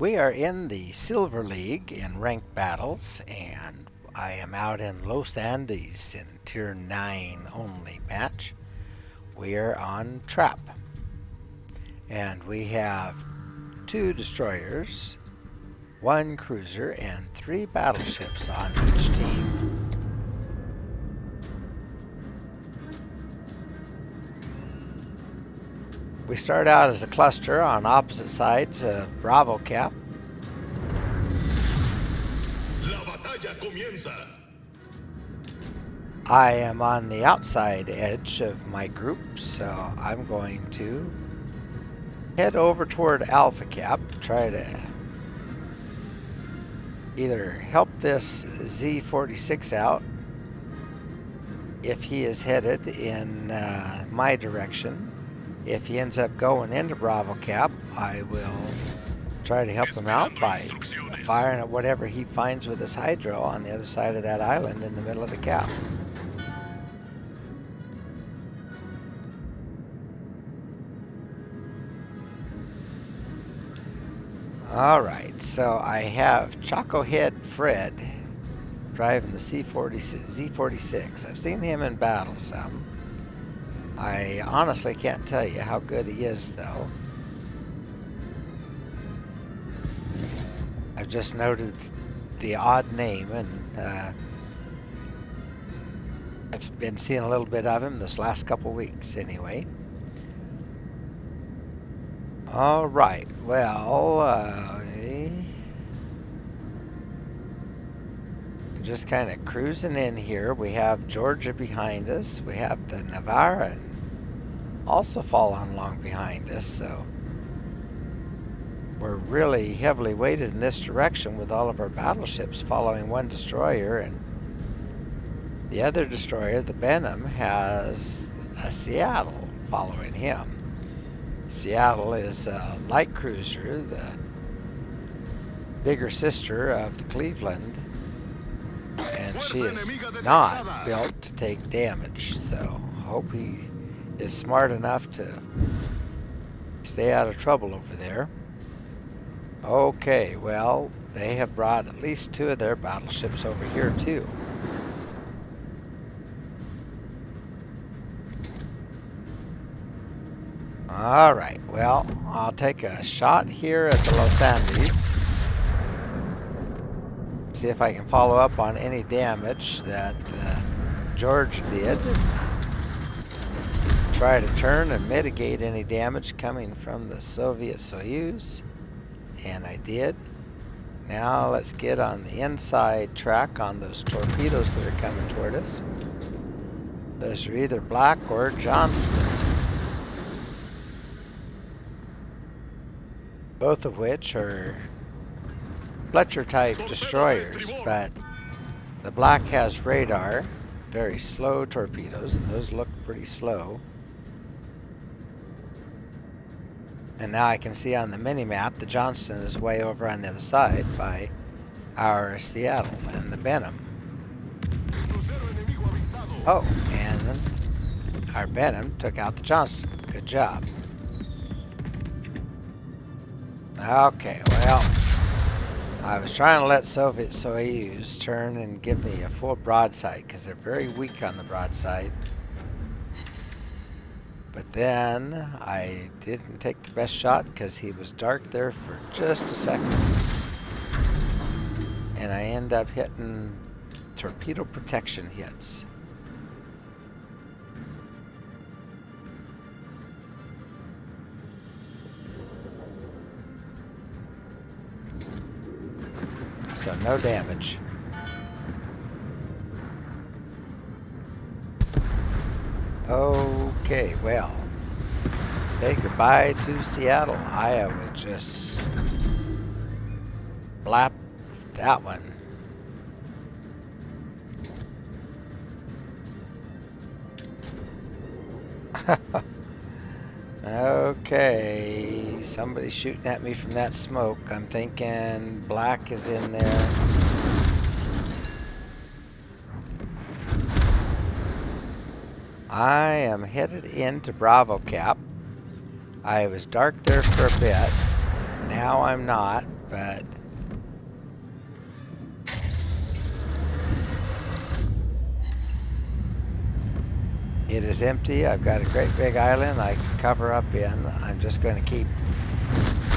We are in the Silver League in ranked battles, and I am out in Los Andes in Tier 9 only match. We're on Trap, and we have 2 destroyers, 1 cruiser, and 3 battleships on each team. We start out as a cluster on opposite sides of Bravo Cap. La batalla comienza. I am on the outside edge of my group, so I'm going to head over toward Alpha Cap, try to either help this Z46 out if he is headed in my direction. If he ends up going into Bravo Cap, I will try to help him out by firing at whatever he finds with his hydro on the other side of that island in the middle of the cap. Alright, so I have Chaco Head Fred driving the Z46. I've seen him in battle some. I honestly can't tell you how good he is, though. I've just noted the odd name, and I've been seeing a little bit of him this last couple weeks, anyway. Alright, well, just kind of cruising in here. We have Georgia behind us. We have the Navarra also following along behind us, so we're really heavily weighted in this direction with all of our battleships following one destroyer, and the other destroyer, the Benham, has a Seattle following him. Seattle is a light cruiser, the bigger sister of the Cleveland, and she is not built to take damage, so I hope he is smart enough to stay out of trouble over there. Okay, well, they have brought at least 2 of their battleships over here too. Alright, well, I'll take a shot here at the Los Andes. See if I can follow up on any damage that George did. Try to turn and mitigate any damage coming from the Soviet Soyuz. And I did. Now let's get on the inside track on those torpedoes that are coming toward us. Those are either Black or Johnston, both of which are Fletcher type destroyers, but the Black has radar, very slow torpedoes, and those look pretty slow. And now I can see on the mini-map the Johnston is way over on the other side by our Seattle and the Benham. Oh, and our Benham took out the Johnston. Good job. Okay, well, I was trying to let Soviet Soyuz turn and give me a full broadside because they're very weak on the broadside. But then I didn't take the best shot because he was dark there for just a second. And I end up hitting torpedo protection hits. So no damage. Okay, well, say goodbye to Seattle. Iowa just blapped that one. Okay, somebody's shooting at me from that smoke. I'm thinking Black is in there. I am headed into Bravo Cap. I was dark there for a bit. Now I'm not. but it is empty. I've got a great big island I can cover up in. I'm just going to keep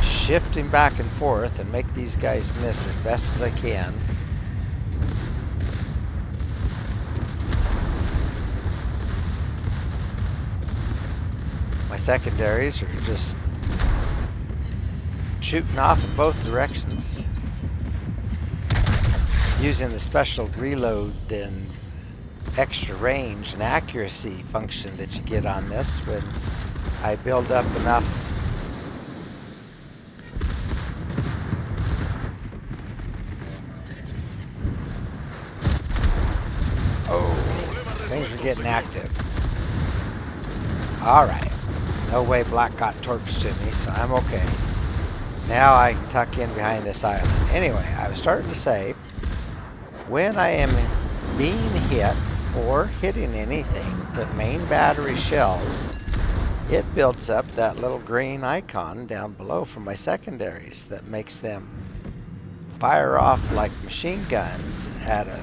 shifting back and forth and make these guys miss as best as I can. My secondaries are just shooting off in both directions, using the special reload and extra range and accuracy function that you get on this when I build up enough things are getting active. Alright. No way Black got torched to me, so I'm okay. Now I can tuck in behind this island. Anyway, I was starting to say, when I am being hit or hitting anything with main battery shells, it builds up that little green icon down below for my secondaries that makes them fire off like machine guns at a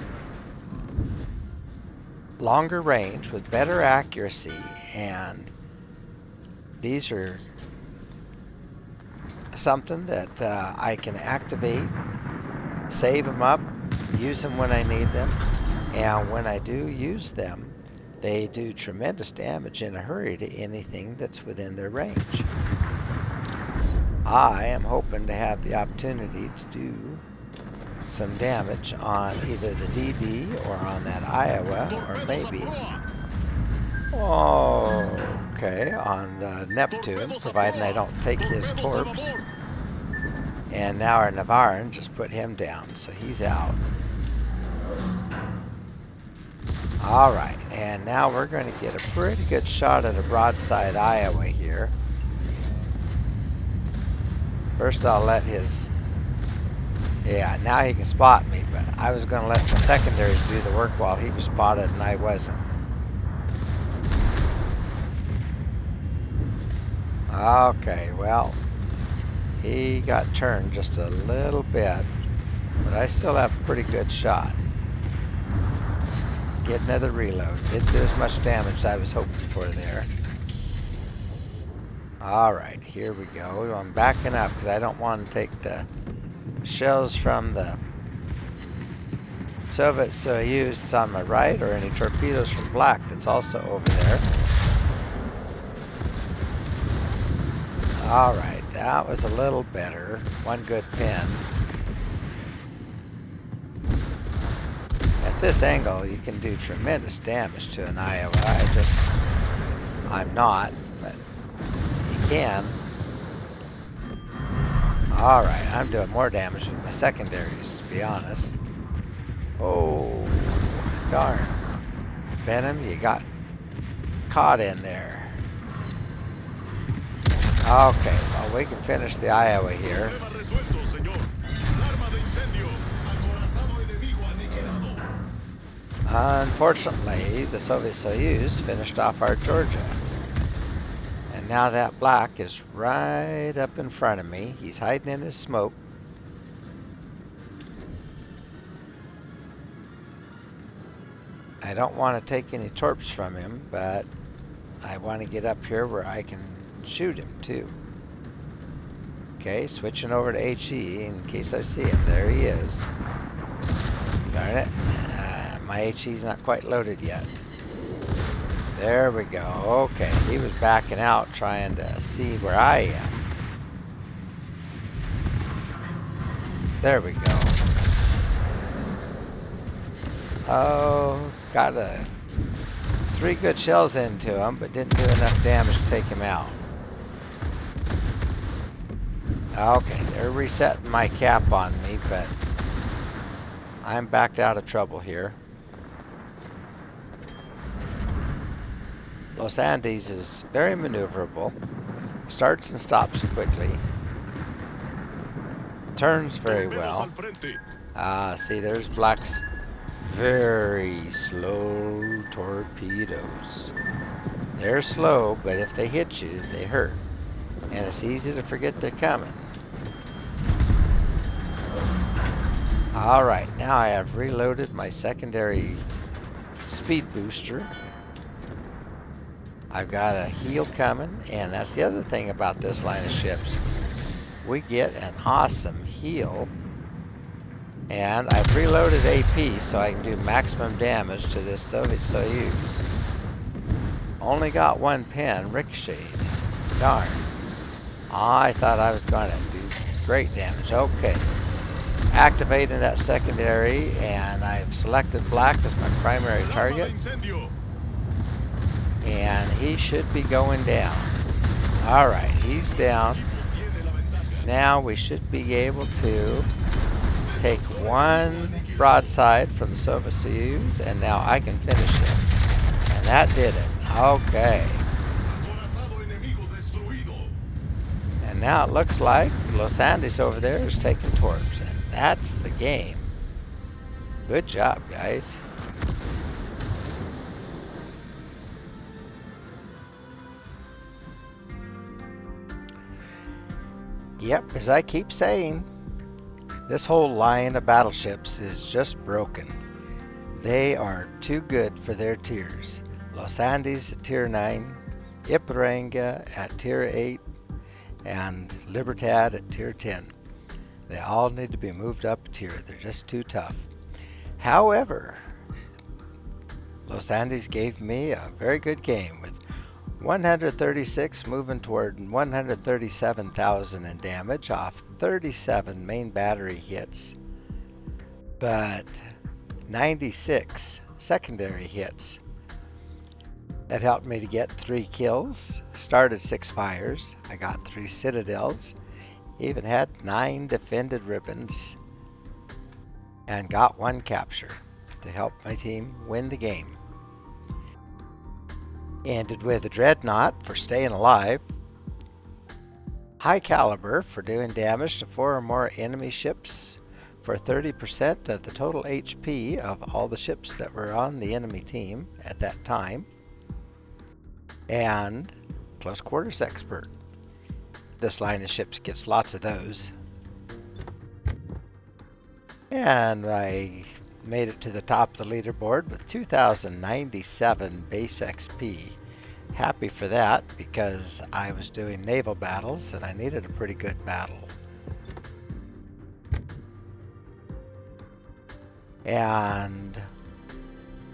longer range with better accuracy, and these are something that I can activate, save them up, use them when I need them, and when I do use them, they do tremendous damage in a hurry to anything that's within their range. I am hoping to have the opportunity to do some damage on either the DD or on that Iowa, or maybe, okay, on the Neptune, providing I don't take his torps. And now our Navarin just put him down, so he's out. Alright, and now we're going to get a pretty good shot at a broadside Iowa here. First I'll let his... Yeah, now he can spot me, but I was going to let the secondaries do the work while he was spotted and I wasn't. Okay, well, he got turned just a little bit, but I still have a pretty good shot. Get another reload. Didn't do as much damage as I was hoping for there. Alright, here we go. I'm backing up because I don't want to take the shells from the Soviet Soyuz that's on my right, or any torpedoes from Black that's also over there. Alright, that was a little better. One good pin. At this angle, you can do tremendous damage to an Iowa. I'm not, but you can. Alright, I'm doing more damage with my secondaries, to be honest. Oh, darn. Venom, you got caught in there. Okay, well, we can finish the Iowa here. Unfortunately, the Soviet Soyuz finished off our Georgia. And now that Black is right up in front of me. He's hiding in his smoke. I don't want to take any torps from him, but I want to get up here where I can shoot him too. Okay, switching over to HE in case I see him. There he is. Darn it. My HE's not quite loaded yet. There we go. Okay, he was backing out trying to see where I am. There we go. Oh, got 3 good shells into him, but didn't do enough damage to take him out. Okay, they're resetting my cap on me, but I'm backed out of trouble here. Los Andes is very maneuverable, starts and stops quickly, turns very well. See, there's Black's very slow torpedoes. They're slow, but if they hit you, they hurt. And it's easy to forget they're coming. Alright, now I have reloaded my secondary speed booster. I've got a heal coming, and that's the other thing about this line of ships. We get an awesome heal, and I've reloaded AP so I can do maximum damage to this Soviet Soyuz. Only got one pin ricocheted. Darn. I thought I was going to do great damage. Okay. Activating that secondary, and I've selected black as my primary target. And he should be going down. Alright, he's down. Now we should be able to take one broadside from the Soviet Soyuz, and now I can finish him. And that did it. Okay. And now it looks like Los Andes over there is taking torps, and that's the game. Good job, guys. Yep, as I keep saying, this whole line of battleships is just broken. They are too good for their tiers. Los Andes at tier 9, Ipiranga at tier 8, and Libertad at tier 10. They all need to be moved up a tier. They're just too tough. However, Los Andes gave me a very good game with 136 moving toward 137,000 in damage off 37 main battery hits, but 96 secondary hits. That helped me to get 3 kills, started 6 fires, I got 3 citadels, even had 9 defended ribbons, and got 1 capture to help my team win the game. Ended with a dreadnought for staying alive, high caliber for doing damage to 4 or more enemy ships for 30% of the total HP of all the ships that were on the enemy team at that time, and close quarters expert. This line of ships gets lots of those. And I made it to the top of the leaderboard with 2,097 base XP. Happy for that because I was doing naval battles and I needed a pretty good battle. And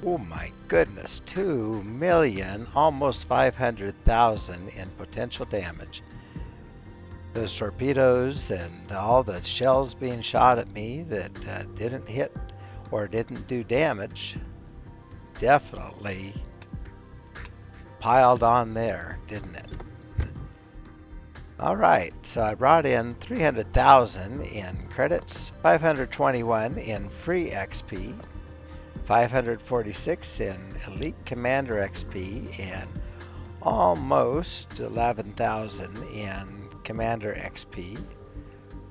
oh my goodness, 2 million, almost 500,000 in potential damage. Those torpedoes and all the shells being shot at me that didn't hit or didn't do damage definitely piled on there, didn't it? Alright, so I brought in 300,000 in credits, 521 in free XP, 546 in elite commander XP, and almost 11,000 in commander XP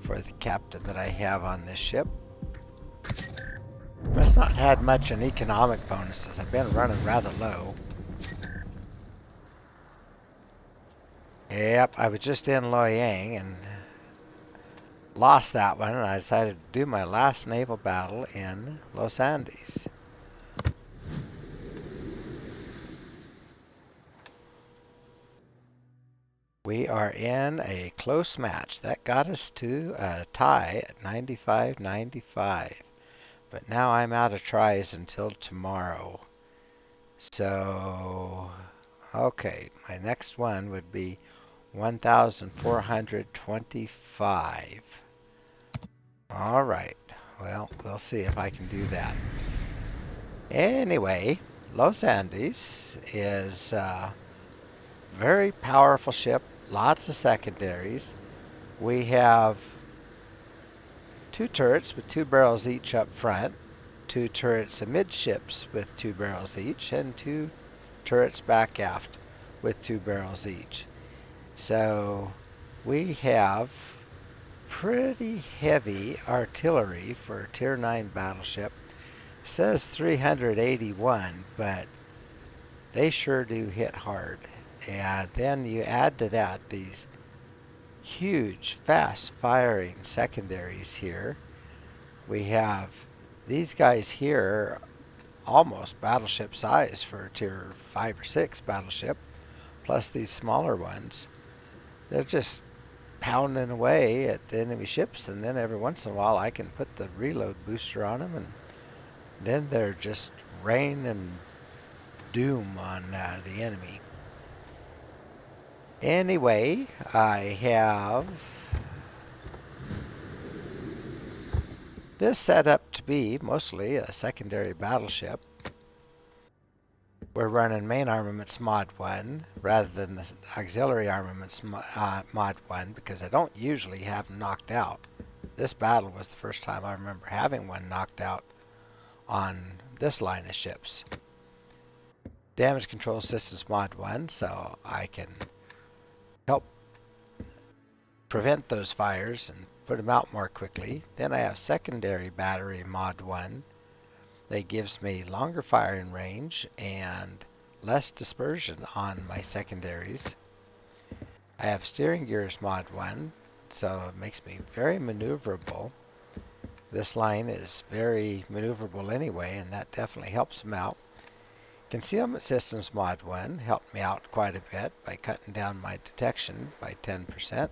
for the captain that I have on this ship. Must not had much in economic bonuses. I've been running rather low. Yep, I was just in Loyang and lost that one, and I decided to do my last naval battle in Los Andes. We are in a close match. That got us to a tie at 95-95. But now I'm out of tries until tomorrow. So, okay, my next one would be 1,425. All right, well, we'll see if I can do that. Anyway, Los Andes is a very powerful ship, lots of secondaries. We have 2 turrets with 2 barrels each up front, 2 turrets amidships with 2 barrels each, and 2 turrets back aft with 2 barrels each. So we have pretty heavy artillery for a tier 9 battleship. It says 381, but they sure do hit hard. And then you add to that these huge fast firing secondaries here. we have these guys here almost battleship size for a tier 5 or 6 battleship, plus these smaller ones. They're just pounding away at the enemy ships, and then every once in a while I can put the reload booster on them, and then they're just rain and doom on the enemy. Anyway, I have this set up to be mostly a secondary battleship. We're running main armaments mod 1 rather than the auxiliary armaments mod 1 because I don't usually have them knocked out. This battle was the first time I remember having one knocked out on this line of ships. Damage control systems mod 1, so I can help prevent those fires and put them out more quickly. Then I have secondary battery mod 1 that gives me longer firing range and less dispersion on my secondaries. I have steering gears mod 1, so it makes me very maneuverable. This line is very maneuverable anyway, and that definitely helps them out. Concealment systems mod 1 helped me out quite a bit by cutting down my detection by 10%.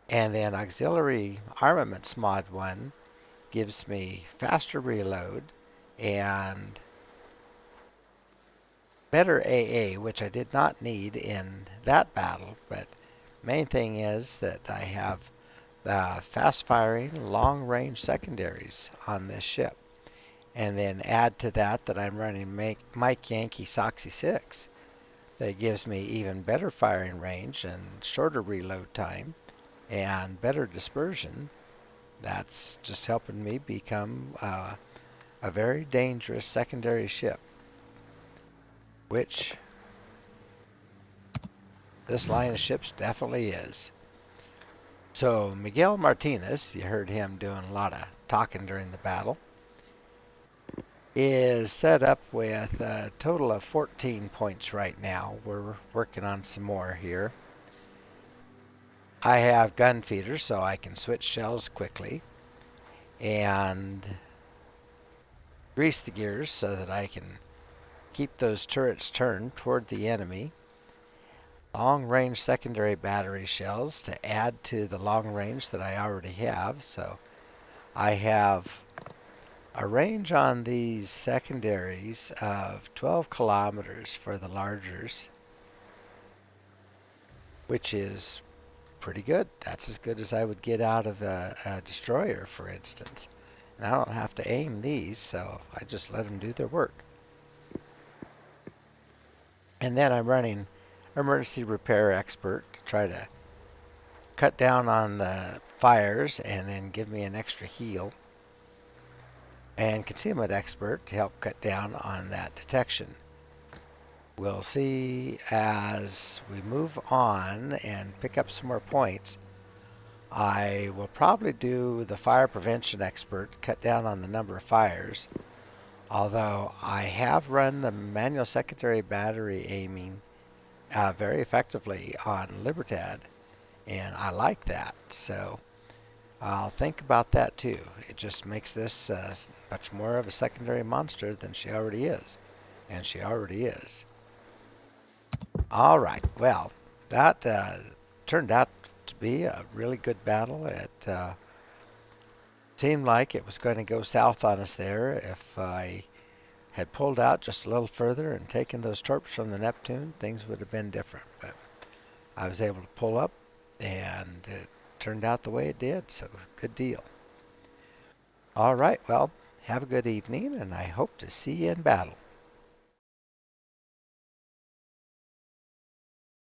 And then auxiliary armaments mod 1 gives me faster reload and better AA, which I did not need in that battle, but main thing is that I have the fast firing long range secondaries on this ship. And then add to that I'm running Mike Yankee Soxy 6 that gives me even better firing range and shorter reload time and better dispersion. That's just helping me become a very dangerous secondary ship, which this line of ships definitely is. So Miguel Martinez, you heard him doing a lot of talking during the battle, is set up with a total of 14 points right now. We're working on some more here. I have gun feeders so I can switch shells quickly and grease the gears so that I can keep those turrets turned toward the enemy. Long range secondary battery shells to add to the long range that I already have. So I have a range on these secondaries of 12 kilometers for the largers, which is pretty good. That's as good as I would get out of a destroyer, for instance. And I don't have to aim these, so I just let them do their work. And then I'm running emergency repair expert to try to cut down on the fires and then give me an extra heal. And concealment expert to help cut down on that detection. We'll see as we move on and pick up some more points. I will probably do the fire prevention expert, cut down on the number of fires. Although I have run the manual secondary battery aiming very effectively on Libertad, and I like that. So I'll think about that too. It just makes this much more of a secondary monster than she already is. And she already is. All right. Well, that turned out to be a really good battle. It seemed like it was going to go south on us there if I had pulled out just a little further and taken those torps from the Neptune. Things would have been different. But I was able to pull up, and it turned out the way it did. So good deal. All right. Well, have a good evening, and I hope to see you in battle.